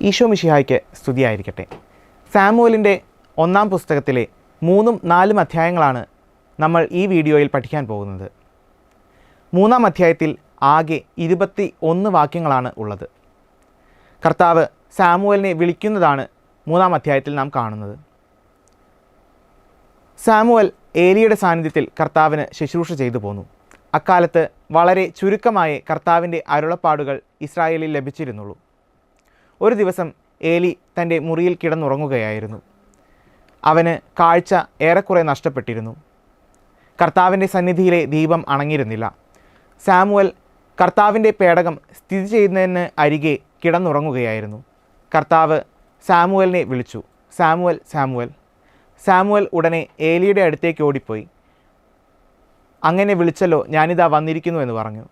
ഈശോ മിശിഹായ്ക്ക് സ്തുതിയായിരിക്കട്ടെ. സാമുവലിൻ്റെ ഒന്നാം പുസ്തകത്തിലെ 3ഉം 4ഉം അധ്യായങ്ങളാണ് നമ്മൾ ഈ വീഡിയോയിൽ പഠിക്കാൻ പോകുന്നത്. 3ആം അധ്യായത്തിൽ ആകെ 21 വാക്യങ്ങളാണ് ഉള്ളത്. കർത്താവ് സാമുവലിനെ വിളിക്കുന്നതാണ് 3ആം അധ്യായത്തിൽ നാം കാണുന്നത്. സാമുവൽ ഏലിയുടെ സാന്നിധ്യത്തിൽ കർത്താവിന് ശുശ്രൂഷ ചെയ്തു പോന്നു. അക്കാലത്ത് വളരെ ചുരുക്കമായി കർത്താവിൻ്റെ അരുളപ്പാടുകൾ ഇസ്രായേലിൽ ലഭിച്ചിരുന്നുള്ളൂ. ഒരു ദിവസം ഏലി തൻ്റെ മുറിയിൽ കിടന്നുറങ്ങുകയായിരുന്നു. അവന് കാഴ്ച ഏറെക്കുറെ നഷ്ടപ്പെട്ടിരുന്നു. കർത്താവിൻ്റെ സന്നിധിയിലെ ദീപം അണങ്ങിയിരുന്നില്ല. സാമുവൽ കർത്താവിൻ്റെ പേടകം സ്ഥിതി ചെയ്യുന്നതിന് അരികെ കിടന്നുറങ്ങുകയായിരുന്നു. കർത്താവ് സാമുവലിനെ വിളിച്ചു, സാമുവൽ, സാമുവൽ. സാമുവൽ ഉടനെ ഏലിയുടെ അടുത്തേക്ക് ഓടിപ്പോയി. അങ്ങനെ വിളിച്ചല്ലോ, ഞാനിതാ വന്നിരിക്കുന്നു എന്ന് പറഞ്ഞു.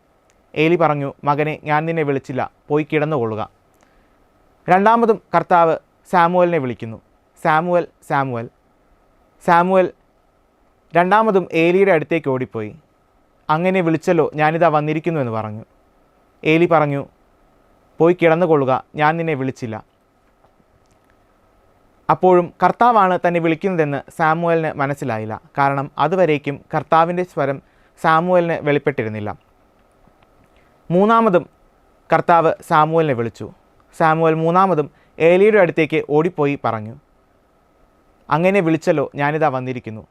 ഏലി പറഞ്ഞു, മകനെ, ഞാൻ നിന്നെ വിളിച്ചില്ല, പോയി കിടന്നുകൊള്ളുക. രണ്ടാമതും കർത്താവ് സാമുവലിനെ വിളിക്കുന്നു, സാമുവൽ, സാമുവൽ. സാമുവൽ രണ്ടാമതും ഏലിയുടെ അടുത്തേക്ക് ഓടിപ്പോയി. അങ്ങനെ വിളിച്ചല്ലോ, ഞാനിതാ വന്നിരിക്കുന്നു എന്ന് പറഞ്ഞു. ഏലി പറഞ്ഞു, പോയി കിടന്നുകൊള്ളുക, ഞാൻ നിന്നെ വിളിച്ചില്ല. അപ്പോഴും കർത്താവാണ് തന്നെ വിളിക്കുന്നതെന്ന് സാമുവലിന് മനസ്സിലായില്ല. കാരണം അതുവരേക്കും കർത്താവിൻ്റെ സ്വരം സാമുവലിന് വെളിപ്പെട്ടിരുന്നില്ല. മൂന്നാമതും കർത്താവ് സാമുവലിനെ വിളിച്ചു. സാമുവൽ മൂന്നാമതും ഏലിയുടെ അടുത്തേക്ക് ഓടിപ്പോയി പറഞ്ഞു, അങ്ങനെ വിളിച്ചല്ലോ, ഞാനിതാ വന്നിരിക്കുന്നു.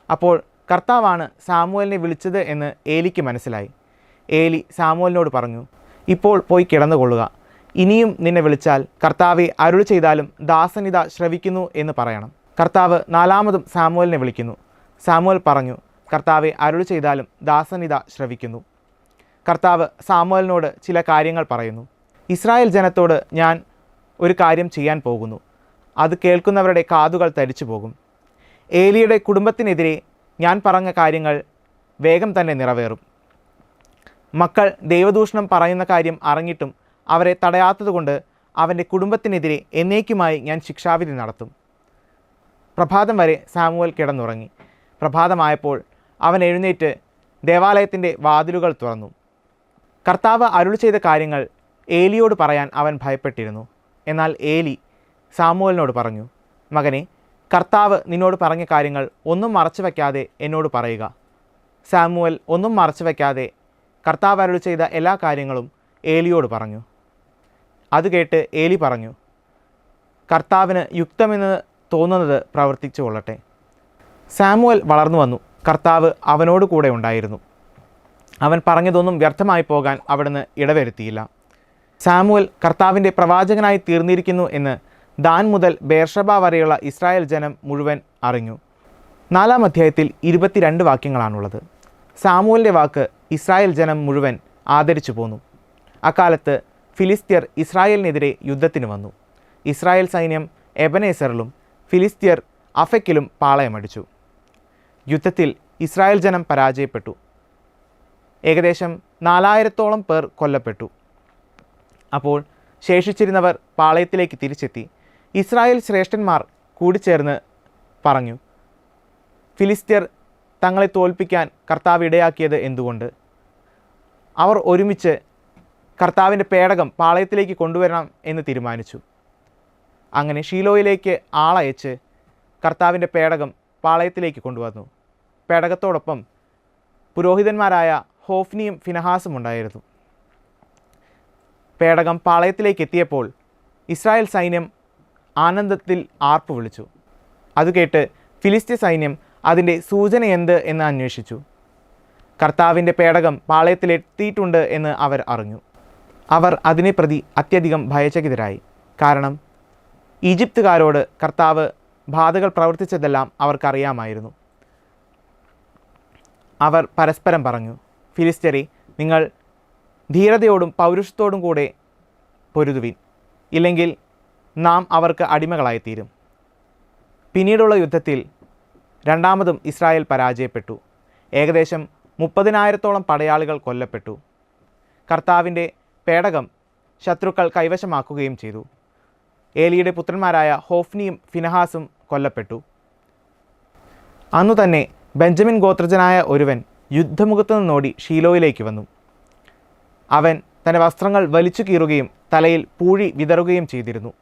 അപ്പോൾ കർത്താവാണ് സാമുവലിനെ വിളിച്ചത് എന്ന് ഏലിക്ക് മനസ്സിലായി. ഏലി സാമുവലിനോട് പറഞ്ഞു, ഇപ്പോൾ പോയി കിടന്നുകൊള്ളുക. ഇനിയും നിന്നെ വിളിച്ചാൽ കർത്താവെ അരുൾ ചെയ്താലും ദാസനിത ശ്രവിക്കുന്നു എന്ന് പറയണം. കർത്താവ് നാലാമതും സാമുവലിനെ വിളിക്കുന്നു. സാമുവൽ പറഞ്ഞു, കർത്താവെ അരുൾ ചെയ്താലും ദാസനിത ശ്രവിക്കുന്നു. കർത്താവ് സാമുവലിനോട് ചില കാര്യങ്ങൾ പറയുന്നു. ഇസ്രായേൽ ജനത്തോട് ഞാൻ ഒരു കാര്യം ചെയ്യാൻ പോകുന്നു. അത് കേൾക്കുന്നവരുടെ കാതുകൾ തരിച്ചു പോകും. ഏലിയുടെ കുടുംബത്തിനെതിരെ ഞാൻ പറഞ്ഞ കാര്യങ്ങൾ വേഗം തന്നെ നിറവേറും. മക്കൾ ദൈവദൂഷണം പറയുന്ന കാര്യം അറിഞ്ഞിട്ടും അവരെ തടയാത്തതുകൊണ്ട് അവൻ്റെ കുടുംബത്തിനെതിരെ എന്നേക്കുമായി ഞാൻ ശിക്ഷാവിധി നടത്തും. പ്രഭാതം വരെ സാമുവൽ കിടന്നുറങ്ങി. പ്രഭാതമായപ്പോൾ അവൻ എഴുന്നേറ്റ് ദേവാലയത്തിൻ്റെ വാതിലുകൾ തുറന്നു. കർത്താവ് അരുൾ ചെയ്ത കാര്യങ്ങൾ ഏലിയോട് പറയാൻ അവൻ ഭയപ്പെട്ടിരുന്നു. എന്നാൽ ഏലി സാമുവലിനോട് പറഞ്ഞു, മകനെ, കർത്താവ് നിന്നോട് പറഞ്ഞ കാര്യങ്ങൾ ഒന്നും മറച്ചു വയ്ക്കാതെ എന്നോട് പറയുക. സാമുവൽ ഒന്നും മറച്ചു വയ്ക്കാതെ കർത്താവ് അരുൾ ചെയ്ത എല്ലാ കാര്യങ്ങളും ഏലിയോട് പറഞ്ഞു. അത് കേട്ട് ഏലി പറഞ്ഞു, കർത്താവിന് യുക്തമെന്ന് തോന്നുന്നത് പ്രവർത്തിച്ചു കൊള്ളട്ടെ. സാമുവൽ വളർന്നു വന്നു. കർത്താവ് അവനോട് കൂടെ ഉണ്ടായിരുന്നു. അവൻ പറഞ്ഞതൊന്നും വ്യർത്ഥമായി പോകാൻ അവിടുന്ന് ഇടവരുത്തിയില്ല. സാമുവൽ കർത്താവിൻ്റെ പ്രവാചകനായി തീർന്നിരിക്കുന്നു എന്ന് ദാൻ മുതൽ ബേർഷബ വരെയുള്ള ഇസ്രായേൽ ജനം മുഴുവൻ അറിഞ്ഞു. 4ആം അധ്യായത്തിൽ 22 വാക്യങ്ങളാണുള്ളത്. സാമുവലിൻ്റെ വാക്ക് ഇസ്രായേൽ ജനം മുഴുവൻ ആദരിച്ചു പോന്നു. അക്കാലത്ത് ഫിലിസ്ത്യർ ഇസ്രായേലിനെതിരെ യുദ്ധത്തിന് വന്നു. ഇസ്രായേൽ സൈന്യം എബനേസറിലും ഫിലിസ്ത്യർ അഫെക്കിലും പാളയമടിച്ചു. യുദ്ധത്തിൽ ഇസ്രായേൽ ജനം പരാജയപ്പെട്ടു. ഏകദേശം 4000-ഓളം പേർ കൊല്ലപ്പെട്ടു. അപ്പോൾ ശേഷിച്ചിരുന്നവർ പാളയത്തിലേക്ക് തിരിച്ചെത്തി. ഇസ്രായേൽ ശ്രേഷ്ഠന്മാർ കൂടിച്ചേർന്ന് പറഞ്ഞു, ഫിലിസ്ത്യർ തങ്ങളെ തോൽപ്പിക്കാൻ കർത്താവ് ഇടയാക്കിയത് എന്തുകൊണ്ട്? അവർ ഒരുമിച്ച് കർത്താവിൻ്റെ പേടകം പാളയത്തിലേക്ക് കൊണ്ടുവരണം എന്ന് തീരുമാനിച്ചു. അങ്ങനെ ഷീലോയിലേക്ക് ആളയച്ച് കർത്താവിൻ്റെ പേടകം പാളയത്തിലേക്ക് കൊണ്ടുവന്നു. പേടകത്തോടൊപ്പം പുരോഹിതന്മാരായ ഹോഫ്നിയും ഫിനഹാസും ഉണ്ടായിരുന്നു. പേടകം പാളയത്തിലേക്ക് എത്തിയപ്പോൾ ഇസ്രായേൽ സൈന്യം ആനന്ദത്തിൽ ആർപ്പ് വിളിച്ചു. അതുകേട്ട് ഫിലിസ്ത്യ സൈന്യം അതിൻ്റെ സൂചന എന്ത് എന്ന് അന്വേഷിച്ചു. കർത്താവിൻ്റെ പേടകം പാളയത്തിലെത്തിയിട്ടുണ്ട് എന്ന് അവർ അറിഞ്ഞു. അവർ അതിനെ പ്രതി അത്യധികം ഭയചകിതരായി. കാരണം ഈജിപ്തുകാരോട് കർത്താവ് ബാധകൾ പ്രവർത്തിച്ചതെല്ലാം അവർക്കറിയാമായിരുന്നു. അവർ പരസ്പരം പറഞ്ഞു, ഫിലിസ്ത്യരെ, നിങ്ങൾ ധീരതയോടും പൗരുഷത്തോടും കൂടെ പൊരുതുവിൻ, ഇല്ലെങ്കിൽ നാം അവർക്ക് അടിമകളായിത്തീരും. പിന്നീടുള്ള യുദ്ധത്തിൽ രണ്ടാമതും ഇസ്രായേൽ പരാജയപ്പെട്ടു. ഏകദേശം 30,000-ഓളം പടയാളികൾ കൊല്ലപ്പെട്ടു. കർത്താവിൻ്റെ പേടകം ശത്രുക്കൾ കൈവശമാക്കുകയും ചെയ്തു. ഏലിയുടെ പുത്രന്മാരായ ഹോഫ്നിയും ഫിനഹാസും കൊല്ലപ്പെട്ടു. അന്നു തന്നെ ബെഞ്ചമിൻ ഗോത്രജനായ ഒരുവൻ യുദ്ധമുഖത്തു നിന്നോടി ഷീലോയിലേക്ക് വന്നു. അവൻ തൻ്റെ വസ്ത്രങ്ങൾ വലിച്ചു കീറുകയും തലയിൽ പൂഴി വിതറുകയും ചെയ്തിരുന്നു.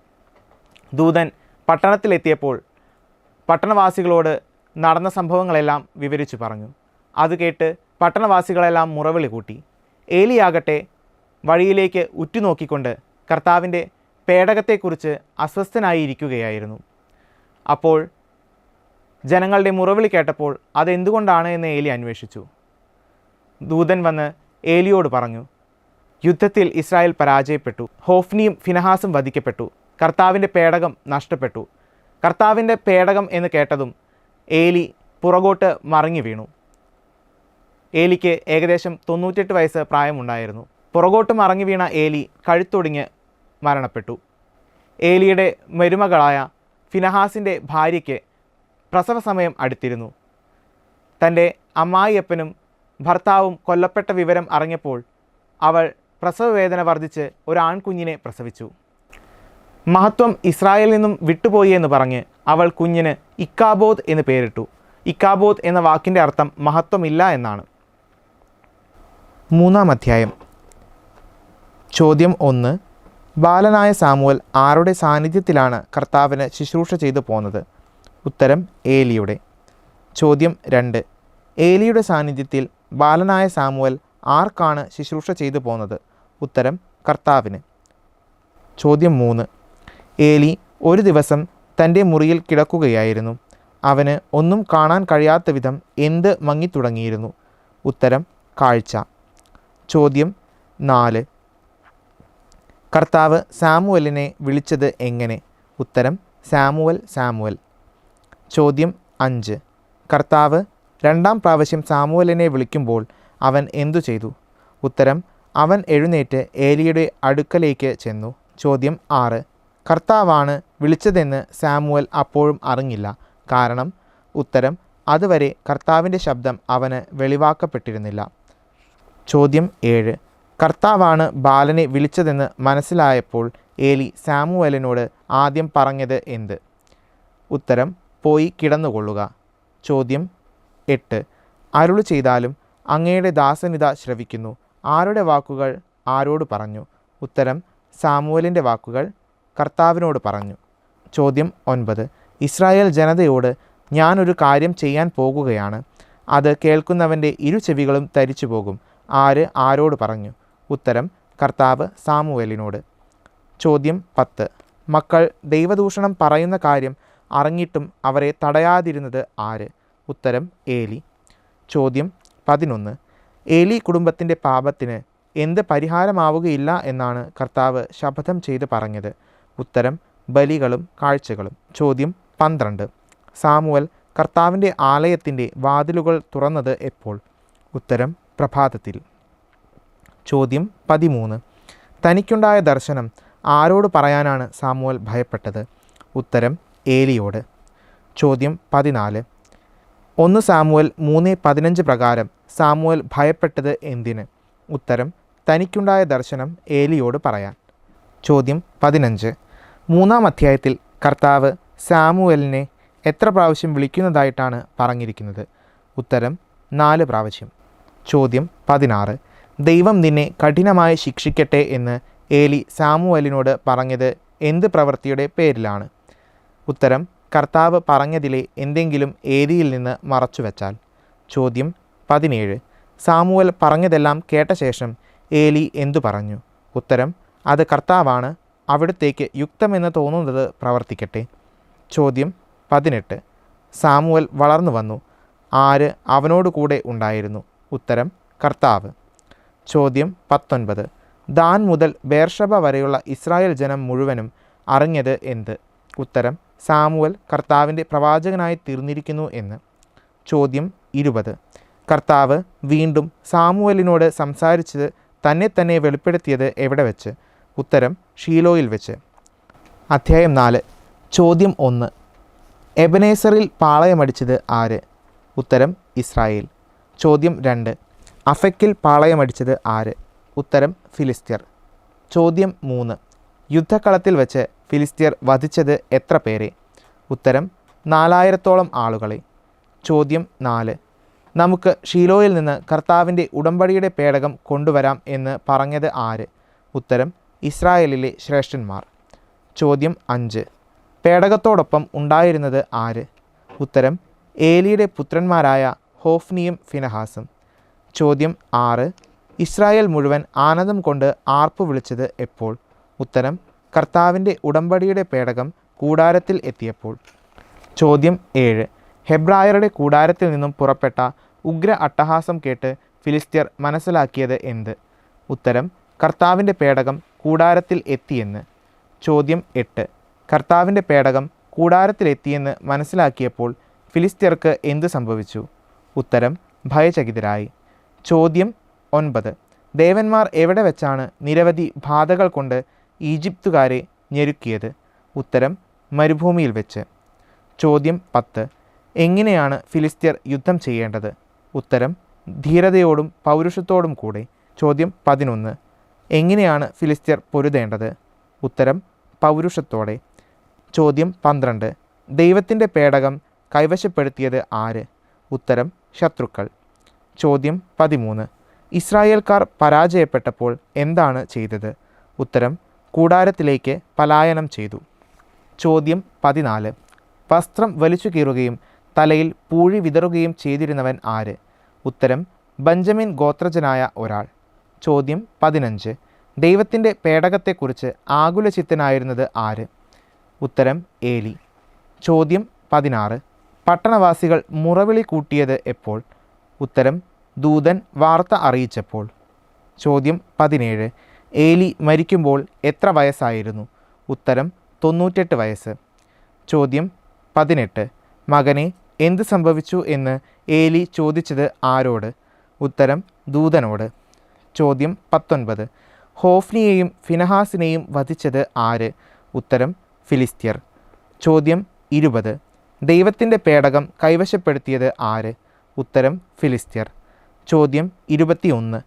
ദൂതൻ പട്ടണത്തിലെത്തിയപ്പോൾ പട്ടണവാസികളോട് നടന്ന സംഭവങ്ങളെല്ലാം വിവരിച്ചു പറഞ്ഞു. അത് കേട്ട് പട്ടണവാസികളെല്ലാം മുറവിളി കൂട്ടി. ഏലിയാകട്ടെ വഴിയിലേക്ക് ഉറ്റുനോക്കിക്കൊണ്ട് കർത്താവിൻ്റെ പേടകത്തെക്കുറിച്ച് അസ്വസ്ഥനായിരിക്കുകയായിരുന്നു. അപ്പോൾ ജനങ്ങളുടെ മുറവിളി കേട്ടപ്പോൾ അതെന്തുകൊണ്ടാണ് എന്ന് ഏലി അന്വേഷിച്ചു. ദൂതൻ വന്ന് ഏലിയോട് പറഞ്ഞു, യുദ്ധത്തിൽ ഇസ്രായേൽ പരാജയപ്പെട്ടു. ഹോഫ്നിയും ഫിനഹാസും വധിക്കപ്പെട്ടു. കർത്താവിൻ്റെ പേടകം നഷ്ടപ്പെട്ടു. കർത്താവിൻ്റെ പേടകം എന്ന് കേട്ടതും ഏലി പുറകോട്ട് മറിഞ്ഞു വീണു. ഏലിക്ക് ഏകദേശം 98 വയസ്സ് പ്രായമുണ്ടായിരുന്നു. പുറകോട്ട് മറിഞ്ഞു വീണ ഏലി കഴുത്തൊടിഞ്ഞ് മരണപ്പെട്ടു. ഏലിയുടെ മരുമകളായ ഫിനഹാസിൻ്റെ ഭാര്യയ്ക്ക് പ്രസവ സമയം അടുത്തിരുന്നു. തൻ്റെ അമ്മായിയപ്പനും ഭർത്താവും കൊല്ലപ്പെട്ട വിവരം അറിഞ്ഞപ്പോൾ അവൾ പ്രസവവേദന വർദ്ധിച്ച് ഒരു ആൺകുഞ്ഞിനെ പ്രസവിച്ചു. മഹത്വം ഇസ്രായേലിൽ നിന്നും വിട്ടുപോയി എന്ന് പറഞ്ഞ് അവൾ കുഞ്ഞിന് ഇക്കാബോദ് എന്ന് പേരിട്ടു. ഇക്കാബോദ് എന്ന വാക്കിൻ്റെ അർത്ഥം മഹത്വമില്ല എന്നാണ്. 3-ാം അധ്യായം. ചോദ്യം 1. ബാലനായ സാമുവൽ ആരുടെ സാന്നിധ്യത്തിലാണ് കർത്താവിന് ശുശ്രൂഷ ചെയ്തു പോന്നത്? ഉത്തരം ഏലിയുടെ. ചോദ്യം 2. ഏലിയുടെ സാന്നിധ്യത്തിൽ ബാലനായ സാമുവൽ ആർക്കാണ് ശുശ്രൂഷ ചെയ്തു പോന്നത്? ഉത്തരം കർത്താവിന്. ചോദ്യം 3. ഏലി ഒരു ദിവസം തൻ്റെ മുറിയിൽ കിടക്കുകയായിരുന്നു. അവന് ഒന്നും കാണാൻ കഴിയാത്ത വിധം എന്ത് മങ്ങിത്തുടങ്ങിയിരുന്നു? ഉത്തരം കാഴ്ച. ചോദ്യം 4. കർത്താവ് സാമുവലിനെ വിളിച്ചത് എങ്ങനെ? ഉത്തരം സാമുവൽ സാമുവൽ. ചോദ്യം 5. കർത്താവ് 2-ാം പ്രാവശ്യം സാമുവലിനെ വിളിക്കുമ്പോൾ അവൻ എന്തു ചെയ്തു? ഉത്തരം അവൻ എഴുന്നേറ്റ് ഏലിയുടെ അടുക്കലേക്ക് ചെന്നു. ചോദ്യം 6. കർത്താവാണ് വിളിച്ചതെന്ന് സാമുവൽ അപ്പോഴും അറിഞ്ഞില്ല. കാരണം? ഉത്തരം അതുവരെ കർത്താവിൻ്റെ ശബ്ദം അവന് വെളിവാക്കപ്പെട്ടിരുന്നില്ല. ചോദ്യം 7. കർത്താവാണ് ബാലനെ വിളിച്ചതെന്ന് മനസ്സിലായപ്പോൾ ഏലി സാമുവലിനോട് ആദ്യം പറഞ്ഞത് എന്ത്? ഉത്തരം പോയി കിടന്നുകൊള്ളുക. ചോദ്യം 8. അരുളി ചെയ്താലും അങ്ങയുടെ ദാസനിത ശ്രവിക്കുന്നു. ആരുടെ വാക്കുകൾ ആരോട് പറഞ്ഞു? ഉത്തരം സാമുവലിൻ്റെ വാക്കുകൾ കർത്താവിനോട് പറഞ്ഞു. ചോദ്യം 9. ഇസ്രായേൽ ജനതയോട് ഞാനൊരു കാര്യം ചെയ്യാൻ പോകുകയാണ്. അത് കേൾക്കുന്നവൻ്റെ ചെവികളും തരിച്ചു പോകും. ആര് ആരോട് പറഞ്ഞു? ഉത്തരം കർത്താവ് സാമുവേലിനോട്. ചോദ്യം 10. മക്കൾ ദൈവദൂഷണം പറയുന്ന കാര്യം അറിഞ്ഞിട്ടും അവരെ തടയാതിരുന്നത് ആര്? ഉത്തരം ഏലി. ചോദ്യം 11. ഏലി കുടുംബത്തിൻ്റെ പാപത്തിന് എന്ത് പരിഹാരമാവുകയില്ല എന്നാണ് കർത്താവ് ശപഥം ചെയ്ത് പറഞ്ഞത്? ഉത്തരം ബലികളും കാഴ്ചകളും. ചോദ്യം 12. സാമുവൽ കർത്താവിൻ്റെ ആലയത്തിൻ്റെ വാതിലുകൾ തുറന്നത് എപ്പോൾ? ഉത്തരം പ്രഭാതത്തിൽ. ചോദ്യം 13. തനിക്കുണ്ടായ ദർശനം ആരോട് പറയാനാണ് സാമുവൽ ഭയപ്പെട്ടത്? ഉത്തരം ഏലിയോട്. ചോദ്യം 14. 1 സാമുവൽ 3:15 പ്രകാരം സാമുവൽ ഭയപ്പെട്ടത് എന്തിന്? ഉത്തരം തനിക്കുണ്ടായ ദർശനം ഏലിയോട് പറയാൻ. ചോദ്യം 15. 3-ാം അധ്യായത്തിൽ കർത്താവ് സാമുവലിനെ എത്ര പ്രാവശ്യം വിളിക്കുന്നതായിട്ടാണ് പറഞ്ഞിരിക്കുന്നത്? ഉത്തരം 4 പ്രാവശ്യം. ചോദ്യം 16. ദൈവം നിന്നെ കഠിനമായി ശിക്ഷിക്കട്ടെ എന്ന് ഏലി സാമുവലിനോട് പറഞ്ഞത് എന്ത് പ്രവൃത്തിയുടെ പേരിലാണ്? ഉത്തരം കർത്താവ് പറഞ്ഞതിലെ എന്തെങ്കിലും ഏലിയിൽ നിന്ന് മറച്ചുവെച്ചാൽ. ചോദ്യം 17. സാമുവൽ പറഞ്ഞതെല്ലാം കേട്ട ശേഷം ഏലി എന്തു പറഞ്ഞു? ഉത്തരം അത് കർത്താവാണ്, അവിടത്തേക്ക് യുക്തമെന്ന് തോന്നുന്നത് പ്രവർത്തിക്കട്ടെ. ചോദ്യം 18. സാമുവൽ വളർന്നു വന്നു. ആര് അവനോട് കൂടെ ഉണ്ടായിരുന്നു? ഉത്തരം കർത്താവ്. ചോദ്യം 19. ദാൻ മുതൽ ബേർഷബ വരെയുള്ള ഇസ്രായേൽ ജനം മുഴുവനും അറിഞ്ഞത് എന്ത്? ഉത്തരം സാമുവൽ കർത്താവിൻ്റെ പ്രവാചകനായി തീർന്നിരിക്കുന്നു എന്ന്. ചോദ്യം 20. കർത്താവ് വീണ്ടും സാമുവലിനോട് സംസാരിച്ചത് തന്നെ വെളിപ്പെടുത്തിയത് എവിടെ വെച്ച്? ഉത്തരം ഷീലോയിൽ വെച്ച്. അധ്യായം 4. ചോദ്യം 1. എബനേസറിൽ പാളയമടിച്ചത് ആര്? ഉത്തരം ഇസ്രായേൽ. ചോദ്യം 2. അഫെക്കിൽ പാളയമടിച്ചത് ആര്? ഉത്തരം ഫിലിസ്ത്യർ. ചോദ്യം 3. യുദ്ധക്കളത്തിൽ വെച്ച് ഫിലിസ്ത്യർ വധിച്ചത് എത്ര പേരെ? ഉത്തരം 4000-ഓളം ആളുകളെ. ചോദ്യം 4. നമുക്ക് ഷീലോയിൽ നിന്ന് കർത്താവിൻ്റെ ഉടമ്പടിയുടെ പേടകം കൊണ്ടുവരാം എന്ന് പറഞ്ഞത് ആര്? ഉത്തരം ഇസ്രായേലിലെ ശ്രേഷ്ഠന്മാർ. ചോദ്യം 5. പേടകത്തോടൊപ്പം ഉണ്ടായിരുന്നത് ആര്? ഉത്തരം ഏലിയുടെ പുത്രന്മാരായ ഹോഫ്നിയും ഫിനഹാസും. ചോദ്യം 6. ഇസ്രായേൽ മുഴുവൻ ആനന്ദം കൊണ്ട് ആർപ്പ് വിളിച്ചത് എപ്പോൾ? ഉത്തരം കർത്താവിൻ്റെ ഉടമ്പടിയുടെ പേടകം കൂടാരത്തിൽ എത്തിയപ്പോൾ. ചോദ്യം 7. ഹെബ്രായരുടെ കൂടാരത്തിൽ നിന്നും പുറപ്പെട്ട ഉഗ്ര അട്ടഹാസം കേട്ട് ഫിലിസ്ത്യർ മനസ്സിലാക്കിയത് എന്ത്? ഉത്തരം കർത്താവിൻ്റെ പേടകം കൂടാരത്തിൽ എത്തിയെന്ന്. ചോദ്യം 8. കർത്താവിൻ്റെ പേടകം കൂടാരത്തിലെത്തിയെന്ന് മനസ്സിലാക്കിയപ്പോൾ ഫിലിസ്ത്യർക്ക് എന്ത് സംഭവിച്ചു? ഉത്തരം ഭയചകിതരായി. ചോദ്യം 9. ദേവന്മാർ എവിടെ വെച്ചാണ് നിരവധി ബാധകൾ കൊണ്ട് ഈജിപ്തുകാരെ ഞെരുക്കിയത്? ഉത്തരം മരുഭൂമിയിൽ വെച്ച്. ചോദ്യം 10. എങ്ങനെയാണ് ഫിലിസ്ത്യർ യുദ്ധം ചെയ്യേണ്ടത്? ഉത്തരം ധീരതയോടും പൗരുഷത്തോടും കൂടെ. ചോദ്യം 11. എങ്ങനെയാണ് ഫിലിസ്ത്യർ പൊരുതേണ്ടത്? ഉത്തരം പൗരുഷത്തോടെ. ചോദ്യം 12. ദൈവത്തിൻ്റെ പേടകം കൈവശപ്പെടുത്തിയത് ആര്? ഉത്തരം ശത്രുക്കൾ. ചോദ്യം 13. ഇസ്രായേൽക്കാർ പരാജയപ്പെട്ടപ്പോൾ എന്താണ് ചെയ്തത്? ഉത്തരം കൂടാരത്തിലേക്ക് പലായനം ചെയ്തു. ചോദ്യം 14. വസ്ത്രം വലിച്ചു കീറുകയും തലയിൽ പൂഴി വിതറുകയും ചെയ്തിരുന്നവൻ ആര്? ഉത്തരം ബെഞ്ചമിൻ ഗോത്രജനായ ഒരാൾ. ചോദ്യം 15. ദൈവത്തിൻ്റെ പേടകത്തെക്കുറിച്ച് ആകുലചിത്തനായിരുന്നത് ആര്? ഉത്തരം ഏലി. ചോദ്യം 16. പട്ടണവാസികൾ മുറവിളി കൂട്ടിയത് എപ്പോൾ? ഉത്തരം ദൂതൻ വാർത്ത അറിയിച്ചപ്പോൾ. ചോദ്യം 17. ഏലി മരിക്കുമ്പോൾ എത്ര വയസ്സായിരുന്നു? ഉത്തരം 98 വയസ്സ്. ചോദ്യം 18. മകനെ എന്ത് സംഭവിച്ചു എന്ന് ഏലി ചോദിച്ചത് ആരോട്? ഉത്തരം ദൂതനോട്. ചോദ്യം 19. ഹോഫ്നിയെയും ഫിനഹാസിനെയും വധിച്ചത് ആര്? ഉത്തരം ഫിലിസ്ത്യർ. ചോദ്യം 20. ദൈവത്തിൻ്റെ പേടകം കൈവശപ്പെടുത്തിയത് ആര്? ഉത്തരം ഫിലിസ്ത്യർ. ചോദ്യം 21.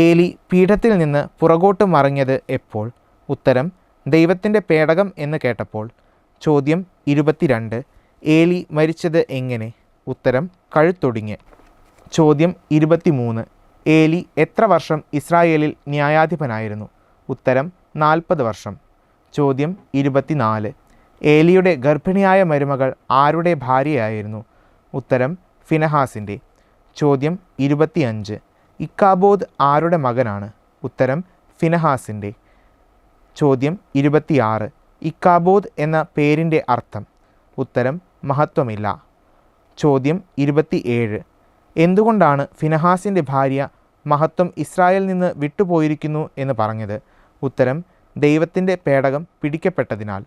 ഏലി പീഠത്തിൽ നിന്ന് പുറകോട്ട് മറിഞ്ഞത് എപ്പോൾ? ഉത്തരം ദൈവത്തിൻ്റെ പേടകം എന്ന് കേട്ടപ്പോൾ. ചോദ്യം 22. ഏലി മരിച്ചത് എങ്ങനെ? ഉത്തരം കഴുത്തൊടിഞ്ഞ്. ചോദ്യം 23. ഏലി എത്ര വർഷം ഇസ്രായേലിൽ ന്യായാധിപനായിരുന്നു? ഉത്തരം 40 വർഷം. ചോദ്യം 24. ഏലിയുടെ ഗർഭിണിയായ മരുമകൾ ആരുടെ ഭാര്യയായിരുന്നു? ഉത്തരം ഫിനഹാസിൻ്റെ. ചോദ്യം 25. ഇക്കാബോദ് ആരുടെ മകനാണ്? ഉത്തരം ഫിനഹാസിൻ്റെ. ചോദ്യം 26. ഇക്കാബോദ് എന്ന പേരിൻ്റെ അർത്ഥം? ഉത്തരം മഹത്വമില്ല. ചോദ്യം 27. എന്തുകൊണ്ടാണ് ഫിനഹാസിൻ്റെ ഭാര്യ മഹത്വം ഇസ്രായേലിൽ നിന്ന് വിട്ടുപോയിരിക്കുന്നു എന്ന് പറഞ്ഞത്? ഉത്തരം ദൈവത്തിൻ്റെ പേടകം പിടിക്കപ്പെട്ടതിനാൽ.